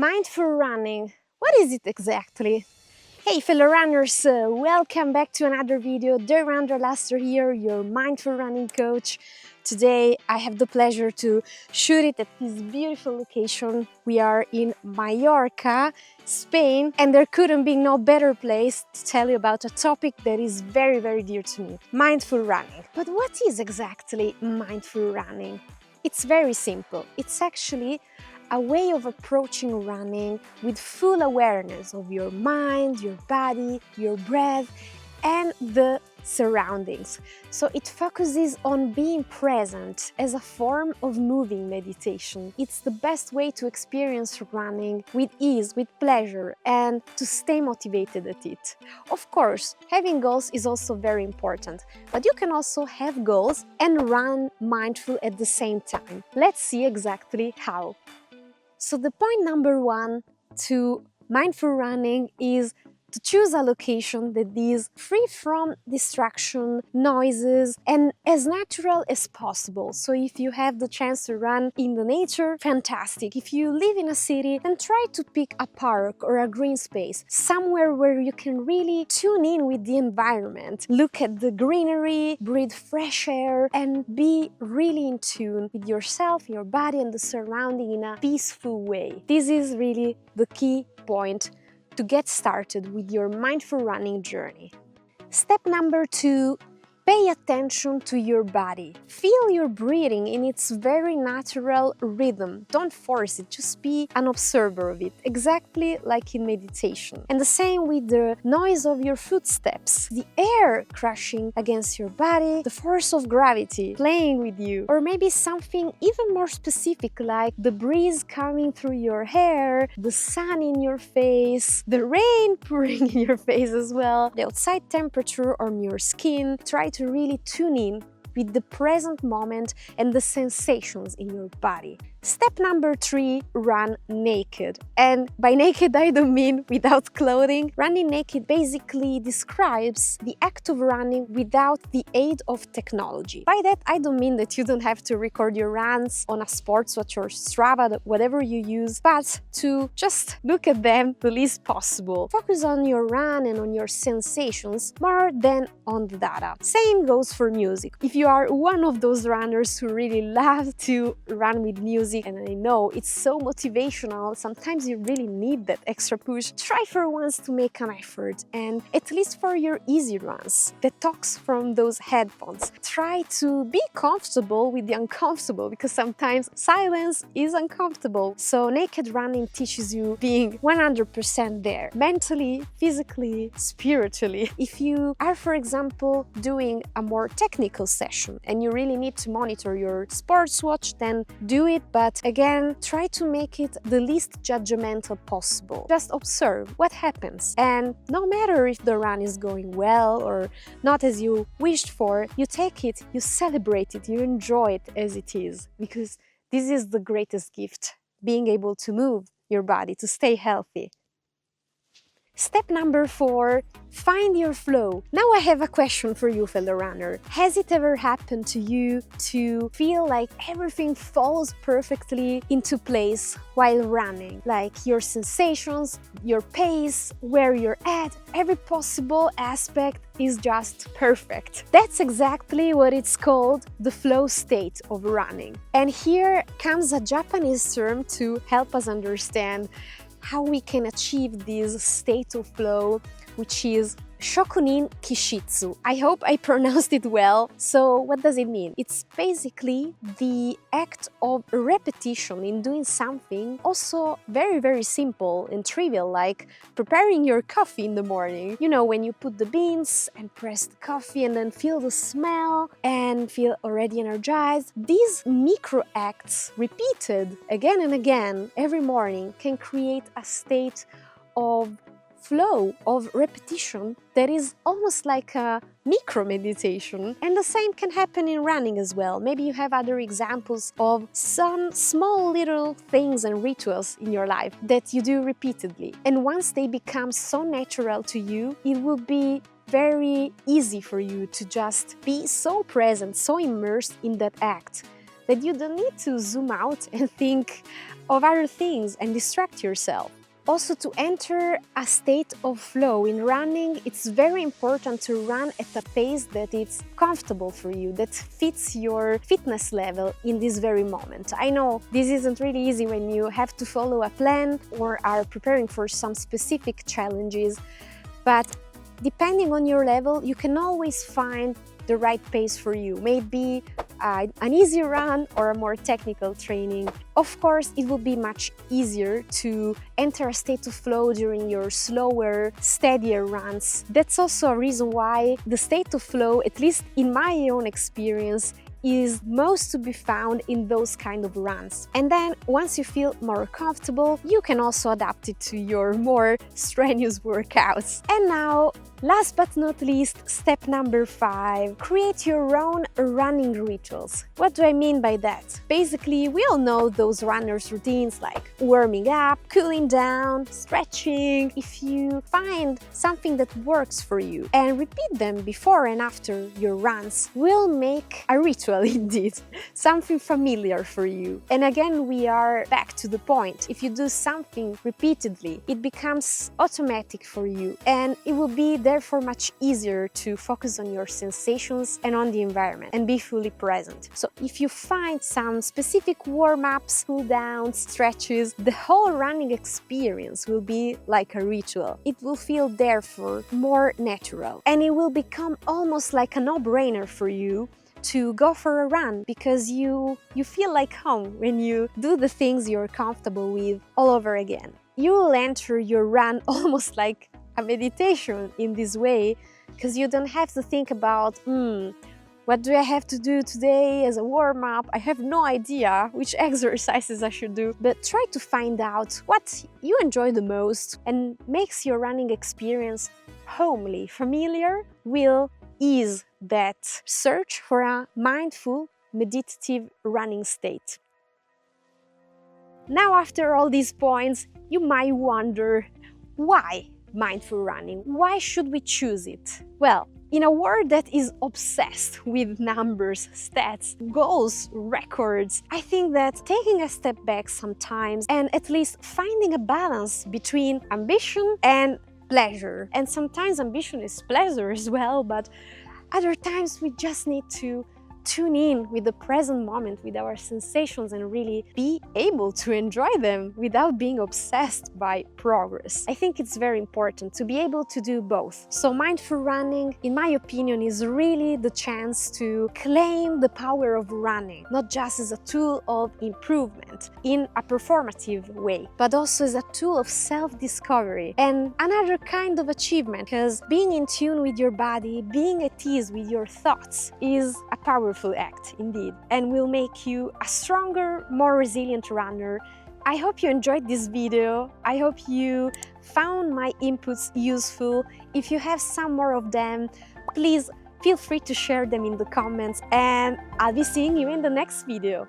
Mindful running. What is it exactly? Hey fellow runners, welcome back to another video. Deranda Laster here, your mindful running coach. Today I have the pleasure to shoot it at this beautiful location. We are in Mallorca, Spain, and there couldn't be no better place to tell you about a topic that is very dear to me, mindful running. But what is exactly mindful running? It's very simple. It's actually a way of approaching running with full awareness of your mind, your body, your breath, and the surroundings. So it focuses on being present as a form of moving meditation. It's the best way to experience running with ease, with pleasure, and to stay motivated at it. Of course, having goals is also very important, but you can also have goals and run mindful at the same time. Let's see exactly how. So the point number one to mindful running is to choose a location that is free from distraction, noises, and as natural as possible. So if you have the chance to run in the nature, fantastic. If you live in a city, then try to pick a park or a green space, somewhere where you can really tune in with the environment, look at the greenery, breathe fresh air, and be really in tune with yourself, your body, and the surrounding in a peaceful way. This is really the key point to get started with your mindful running journey. Step number 2, pay attention to your body. Feel your breathing in its very natural rhythm. Don't force it, just be an observer of it, exactly like in meditation. And the same with the noise of your footsteps, the air crashing against your body, the force of gravity playing with you, or maybe something even more specific like the breeze coming through your hair, the sun in your face, the rain pouring in your face as well, the outside temperature on your skin. Try to really tune in with the present moment and the sensations in your body. Step number 3, run naked. And by naked I don't mean without clothing. Running naked basically describes the act of running without the aid of technology. By that I don't mean that you don't have to record your runs on a sports watch or Strava, whatever you use, but to just look at them the least possible. Focus on your run and on your sensations more than on the data. Same goes for music. If you are one of those runners who really love to run with music, and I know it's so motivational, sometimes you really need that extra push, try for once to make an effort, and at least for your easy runs, detox from those headphones. Try to be comfortable with the uncomfortable, because sometimes silence is uncomfortable. So naked running teaches you being 100% there, mentally, physically, spiritually. If you are, for example, doing a more technical session and you really need to monitor your sports watch, then do it, but again, try to make it the least judgmental possible. Just observe what happens, and no matter if the run is going well or not as you wished for, you take it, you celebrate it, you enjoy it as it is, because this is the greatest gift, being able to move your body, to stay healthy. Step number 4, find your flow. Now I have a question for you, fellow runner. Has it ever happened to you to feel like everything falls perfectly into place while running? Like your sensations, your pace, where you're at, every possible aspect is just perfect. That's exactly what it's called, the flow state of running. And here comes a Japanese term to help us understand how we can achieve this state of flow, which is Shokunin Kishitsu. I hope I pronounced it well. So what does it mean? It's basically the act of repetition in doing something, also very simple and trivial, like preparing your coffee in the morning. You know, when you put the beans and press the coffee and then feel the smell and feel already energized. These micro acts repeated again and again every morning can create a state of flow, of repetition that is almost like a micro meditation. And the same can happen in running as well. Maybe you have other examples of some small little things and rituals in your life that you do repeatedly. And once they become so natural to you, it will be very easy for you to just be so present, so immersed in that act, that you don't need to zoom out and think of other things and distract yourself. Also, to enter a state of flow in running, it's very important to run at a pace that is comfortable for you, that fits your fitness level in this very moment. I know this isn't really easy when you have to follow a plan or are preparing for some specific challenges, but depending on your level, you can always find the right pace for you. Maybe an easy run or a more technical training. Of course, it will be much easier to enter a state of flow during your slower, steadier runs. That's also a reason why the state of flow, at least in my own experience, is most to be found in those kind of runs. And then once you feel more comfortable, you can also adapt it to your more strenuous workouts. And now, last but not least, step number 5, create your own running rituals. What do I mean by that? Basically, we all know those runners' routines like warming up, cooling down, stretching. If you find something that works for you and repeat them before and after your runs, will make a ritual indeed, something familiar for you. And again, we are back to the point. If you do something repeatedly, it becomes automatic for you, and it will be therefore much easier to focus on your sensations and on the environment and be fully present. So if you find some specific warm-ups, cool-downs, stretches, the whole running experience will be like a ritual. It will feel therefore more natural, and it will become almost like a no-brainer for you to go for a run, because you feel like home when you do the things you're comfortable with all over again. You will enter your run almost like a meditation in this way, because you don't have to think about, what do I have to do today as a warm-up? I have no idea which exercises I should do, but try to find out what you enjoy the most and makes your running experience homely, familiar, will ease that search for a mindful, meditative running state. Now, after all these points, you might wonder, why mindful running? Why should we choose it? Well, in a world that is obsessed with numbers, stats, goals, records, I think that taking a step back sometimes and at least finding a balance between ambition and pleasure. And sometimes ambition is pleasure as well, but other times we just need to tune in with the present moment, with our sensations, and really be able to enjoy them without being obsessed by progress. I think it's very important to be able to do both. So mindful running, in my opinion, is really the chance to claim the power of running, not just as a tool of improvement in a performative way, but also as a tool of self-discovery and another kind of achievement, because being in tune with your body, being at ease with your thoughts is a powerful act indeed, and will make you a stronger, more resilient runner. I hope you enjoyed this video. I hope you found my inputs useful. If you have some more of them, please feel free to share them in the comments, and I'll be seeing you in the next video.